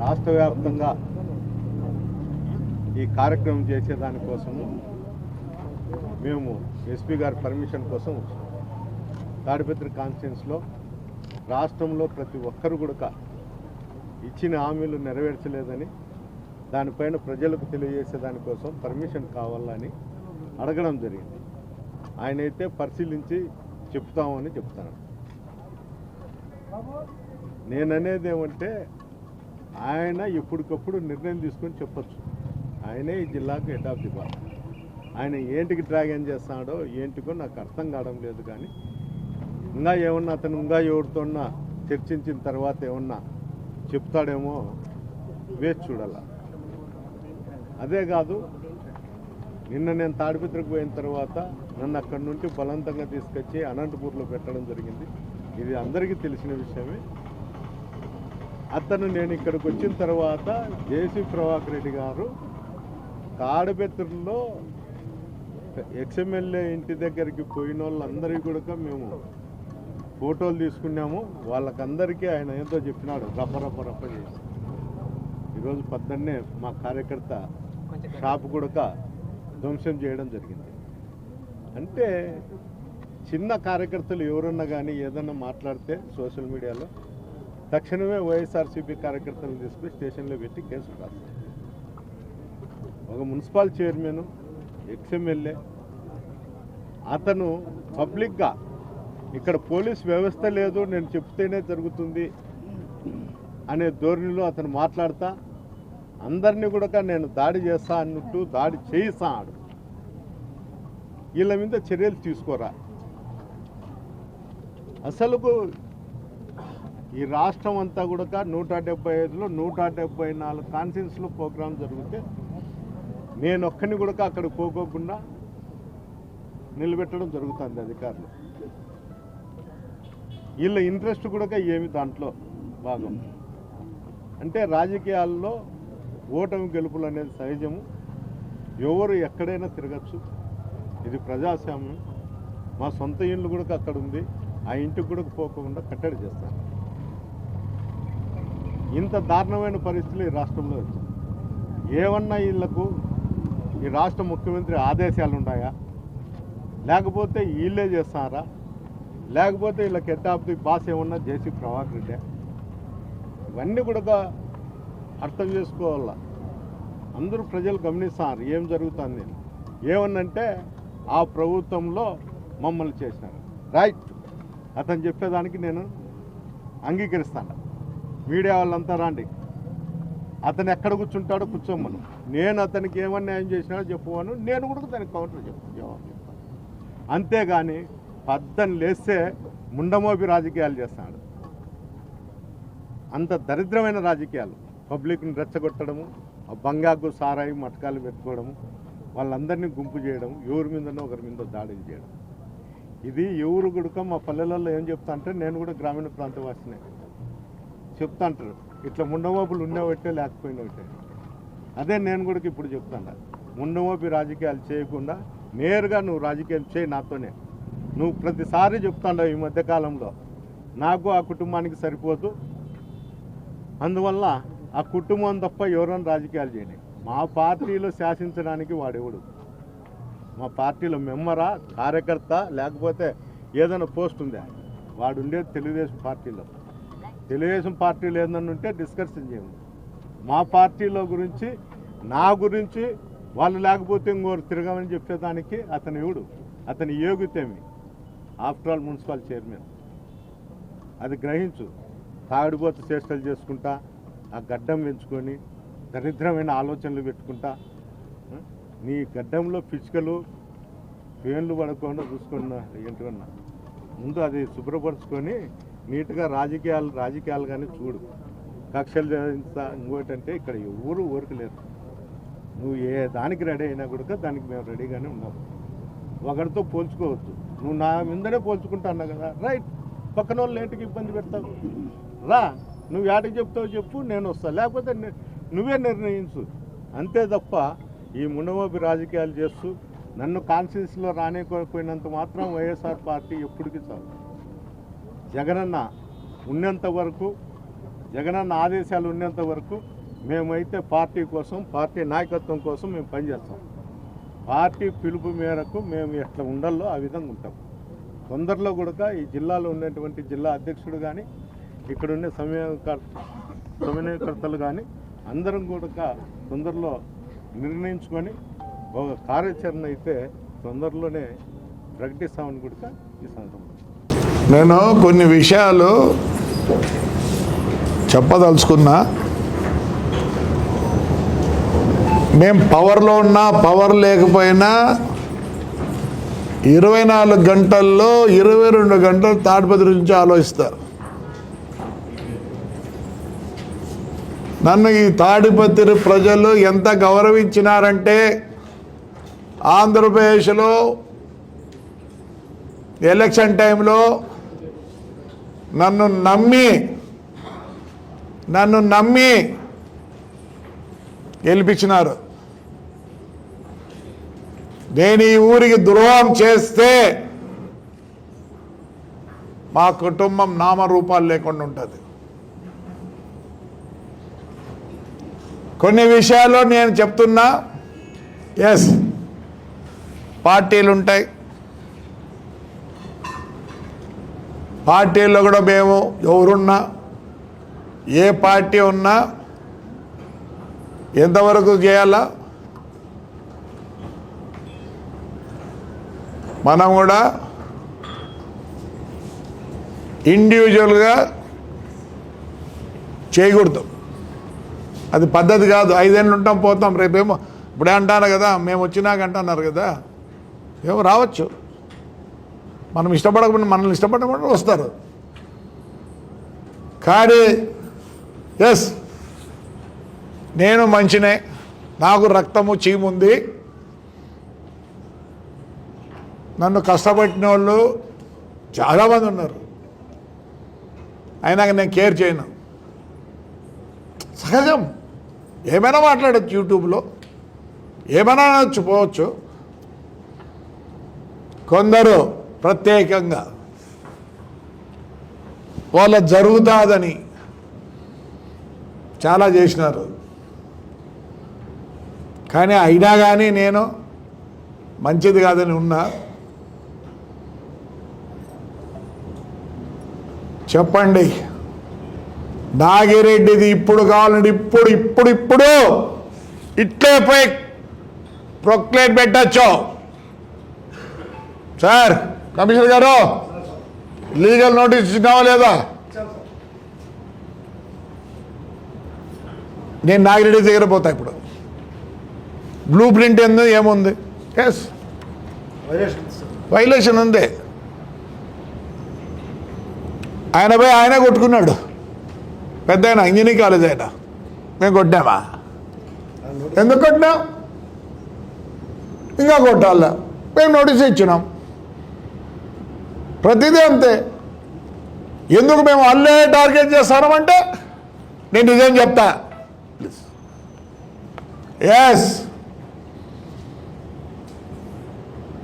రాష్ట్ర వ్యాప్తంగా ఈ కార్యక్రమం చేసేదానికోసము మేము ఎస్పీ గారి పర్మిషన్ కోసం వచ్చాం. తాడిపత్రి కాన్స్టిట్యున్సీలో రాష్ట్రంలో ప్రతి ఒక్కరు కూడా ఇచ్చిన హామీలు నెరవేర్చలేదని దానిపైన ప్రజలకు తెలియజేసే దానికోసం పర్మిషన్ కావాలని అడగడం జరిగింది. ఆయన అయితే పరిశీలించి చెప్తామని చెప్తాను. నేననేది ఏమంటే ఆయన ఎప్పటికప్పుడు నిర్ణయం తీసుకొని చెప్పచ్చు. ఆయనే ఈ జిల్లాకు హెడ్ ఆఫ్ ది బార్. ఆయన ఏంటికి డ్రాగన్ చేస్తున్నాడో ఏంటికో నాకు అర్థం కావడం లేదు. కానీ ఇంకా ఏమన్నా అతను ఇంకా ఎవరితోన్నా చర్చించిన తర్వాత ఏమన్నా చెప్తాడేమో వేచి చూడాల. అదే కాదు, నిన్న నేను తాడిపత్రికి పోయిన తర్వాత నన్ను అక్కడి నుండి బలవంతంగా తీసుకొచ్చి అనంతపూర్లో పెట్టడం జరిగింది. ఇది అందరికీ తెలిసిన విషయమే. అతను నేను ఇక్కడికి వచ్చిన తర్వాత జేసీ ప్రభాకర్ రెడ్డి గారు తాడిపత్రిలో ఎక్స్ఎమ్మెల్యే ఇంటి దగ్గరికి పోయిన వాళ్ళందరికీ కూడా మేము ఫోటోలు తీసుకున్నాము. వాళ్ళకందరికీ ఆయన ఏదో చెప్పినాడు, రప్ప చేసి. ఈరోజు పొద్దున్నే మా కార్యకర్త షాప్ కూడా ధ్వంసం చేయడం జరిగింది. అంటే చిన్న కార్యకర్తలు ఎవరన్నా కానీ ఏదన్నా మాట్లాడితే సోషల్ మీడియాలో తక్షణమే వైఎస్ఆర్సీపీ కార్యకర్తలను తీసుకుని స్టేషన్లో పెట్టి కేసులు రాస్తారు. ఒక మున్సిపల్ చైర్మన్, ఎక్స్ఎమ్మెల్యే, అతను పబ్లిక్గా ఇక్కడ పోలీస్ వ్యవస్థ లేదు, నేను చెప్తేనే జరుగుతుంది అనే ధోరణిలో అతను మాట్లాడతా అందరినీ కూడా నేను దాడి చేస్తా అన్నట్టు దాడి చేయిస్తాడు. వీళ్ళ మీద చర్యలు తీసుకోరా. అసలుకు ఈ రాష్ట్రం అంతా కూడా 175లో 174 కాన్స్టిట్యున్సీలో ప్రోగ్రాం జరిగితే నేను ఒక్కని కూడా అక్కడ పోకోకుండా నిలబెట్టడం జరుగుతుంది అధికారులు. వీళ్ళ ఇంట్రెస్ట్ కూడా ఏమి దాంట్లో భాగం. అంటే రాజకీయాల్లో ఓటమి గెలుపులు అనేది సహజము. ఎవరు ఎక్కడైనా తిరగచ్చు. ఇది ప్రజాస్వామ్యం. మా సొంత ఇల్లు కూడా అక్కడ ఉంది. ఆ ఇంటికి కూడా పోకుండా కట్టడి చేస్తాను. ఇంత దారుణమైన పరిస్థితులు ఈ రాష్ట్రంలో వచ్చింది. ఏమన్నా వీళ్లకు ఈ రాష్ట్ర ముఖ్యమంత్రి ఆదేశాలు ఉన్నాయా, లేకపోతే వీళ్ళే చేస్తారా, లేకపోతే వీళ్ళకి హెడ్ ఆఫ్ ది బాస్ ఏమన్నా జేసీ ప్రభాకర్ రెడ్డి? ఇవన్నీ కూడా అర్థం చేసుకోవాలా. అందరూ ప్రజలు గమనిస్తారు ఏం జరుగుతుంది. ఏమన్నంటే ఆ ప్రభుత్వంలో మమ్మల్ని చేసినారు, రైట్, అతను చెప్పేదానికి నేను అంగీకరిస్తాను. మీడియా వాళ్ళంతా రండి, అతను ఎక్కడ కూర్చుంటాడో కూర్చోమను. నేను అతనికి ఏమన్నా న్యాయం చేసినాడో చెప్పువాను, నేను కూడా దానికి కౌంటర్ జవాబు చెప్తాను. అంతేగాని పద్దను లేస్తే ముండమోపి రాజకీయాలు చేస్తున్నాడు. అంత దరిద్రమైన రాజకీయాలు. పబ్లిక్ని రెచ్చగొట్టడము, బంగాకు సారాయి మటకాలు పెట్టుకోవడము, వాళ్ళందరినీ గుంపు చేయడం, ఎవరి మీదనో ఒకరి మీద దాడులు చేయడం. ఇది ఎవరు కూడా మా పల్లెలలో ఏం చెప్తా అంటే, నేను కూడా గ్రామీణ ప్రాంత వాసినే చెప్తా అంటారు, ఇట్లా ముండమోపులు ఉండేవట్టే లేకపోయినట్టే. అదే నేను కూడా ఇప్పుడు చెప్తాను, ముండమోపి రాజకీయాలు చేయకుండా నేరుగా నువ్వు రాజకీయం చేయి నాతోనే. నువ్వు ప్రతిసారి చెప్తాండవు ఈ మధ్యకాలంలో నాకు ఆ కుటుంబానికి సరిపోదు, అందువల్ల ఆ కుటుంబం తప్ప ఎవరైనా రాజకీయాలు చేయని. మా పార్టీలో శాసించడానికి వాడెవడు? మా పార్టీలో మెంబరా, కార్యకర్త, లేకపోతే ఏదైనా పోస్ట్ ఉందా? వాడు ఉండేది తెలుగుదేశం పార్టీలో. తెలుగుదేశం పార్టీలో ఏదైనా ఉంటే డిస్కషన్ చేయండి. మా పార్టీలో గురించి, నా గురించి వాళ్ళు లేకపోతే ఇంకోరు తిరగమని చెప్పేదానికి అతను ఎవడు? అతని యోగ్యతేమి? After all municipal chairman. అది గ్రహించు. తాగుడుపోతు చేష్టలు చేసుకుంటా, ఆ గడ్డం పెంచుకొని దరిద్రమైన ఆలోచనలు పెట్టుకుంటా, నీ గడ్డంలో పిచ్చుకలు పేన్లు పడకుండా చూసుకున్నా ఏంటన్నా. ముందు అది శుభ్రపరుచుకొని నీట్గా రాజకీయాలు కానీ చూడు. కక్షలు ఇంకోటంటే ఇక్కడ ఎవరు ఊరకలేరు. నువ్వు ఏ దానికి రెడీ అయినా కూడా దానికి మేము రెడీగానే ఉన్నాము. ఒకరితో పోల్చుకోవద్దు. నువ్వు నా మీదనే పోల్చుకుంటా అన్నా కదా, రైట్. పక్కన వాళ్ళు ఏంటికి ఇబ్బంది పెడతావు? రా, నువ్వు ఏటికి చెప్తావు చెప్పు, నేను వస్తా. లేకపోతే నువ్వే నిర్ణయించు. అంతే తప్ప ఈ ముండమోపి రాజకీయాలు చేస్తూ నన్ను కాన్స్టిట్యూన్సీలో రానిపోయినంత మాత్రం వైఎస్ఆర్ పార్టీ ఎప్పటికీ చాలు. జగనన్న ఉన్నంత వరకు జగనన్న ఆదేశాలు ఉన్నంత వరకు మేమైతే పార్టీ కోసం, పార్టీ నాయకత్వం కోసం మేము పనిచేస్తాం. పార్టీ పిలుపు మేరకు మేము ఎట్లా ఉండాలో ఆ విధంగా ఉంటాం. తొందరలో కూడా ఈ జిల్లాలో ఉన్నటువంటి జిల్లా అధ్యక్షుడు కానీ, ఇక్కడ ఉండే సమన్వయకర్తలు కానీ అందరం కూడా తొందరలో నిర్ణయించుకొని ఒక కార్యాచరణ అయితే తొందరలోనే ప్రకటిస్తామని కూడా ఈ సందర్భంగా నేను కొన్ని విషయాలు చెప్పదలుచుకున్నా. మేము పవర్లో ఉన్నా, పవర్ లేకపోయినా 24 గంటల్లో 22 గంటలు తాడిపత్రి నుంచి ఆలోచిస్తారు. నన్ను ఈ తాడిపత్రి ప్రజలు ఎంత గౌరవించినారంటే, ఆంధ్రప్రదేశ్లో ఎలక్షన్ టైంలో నన్ను నమ్మి గెలిపించినారు. నేను ఈ ఊరికి ద్రోహం చేస్తే మా కుటుంబం నామరూపాలు లేకుండా ఉంటుంది. కొన్ని విషయాల్లో నేను చెప్తున్నా, ఎస్ పార్టీలు ఉంటాయి, పార్టీల్లో కూడా మేము ఎవరున్నా, ఏ పార్టీ ఉన్నా ఎంతవరకు చేయాలా మనం కూడా ఇండివిజువల్గా చేయకూడదు. అది పద్ధతి కాదు. 5 ఏళ్ళు ఉంటాం, పోతాం. రేపేమో ఇప్పుడే అంటారు కదా, మేము వచ్చినాక అంటున్నారు కదా, ఏమో రావచ్చు. మనం ఇష్టపడకపోతే మనల్ని ఇష్టపడకుండా వస్తారు. కానీ ఎస్ నేను మంచినే, నాకు రక్తము చీముంది. నన్ను కష్టపడిన వాళ్ళు చాలామంది ఉన్నారు. అయినా నేను కేర్ చేయను. సహజం, ఏమైనా మాట్లాడచ్చు, యూట్యూబ్లో ఏమైనా పోవచ్చు. కొందరు ప్రత్యేకంగా వాళ్ళ జరుగుతుందని చాలా చేసినారు. కానీ అయినా కానీ నేను మంచిది కాదని ఉన్నా. చెప్పండి, నాగిరెడ్డిది ఇప్పుడు కావాలంటే ఇప్పుడు ఇట్లే పోయి ప్రొక్లేట్ పెట్టచ్చు. సార్ కమిషనర్ గారు, లీగల్ నోటీస్ ఇచ్చినావా లేదా? నేను నాగిరెడ్డి దగ్గర పోతా. ఇప్పుడు బ్లూ ప్రింట్ ఏముంది? ఎస్ వైలేషన్ ఉంది. ఆయన పోయి ఆయనే కొట్టుకున్నాడు. పెద్ద ఆయన ఇంజనీరింగ్ కాలేజ్ ఆయన. మేము కొట్టామా? ఎందుకు కొట్టినాం? ఇంకా కొట్టాలా? మేము నోటీస్ ఇచ్చినాం. ప్రతిదీ అంతే. ఎందుకు మేము అల్లే టార్గెట్ చేస్తామంటే నేను నిజం చెప్తా. ఎస్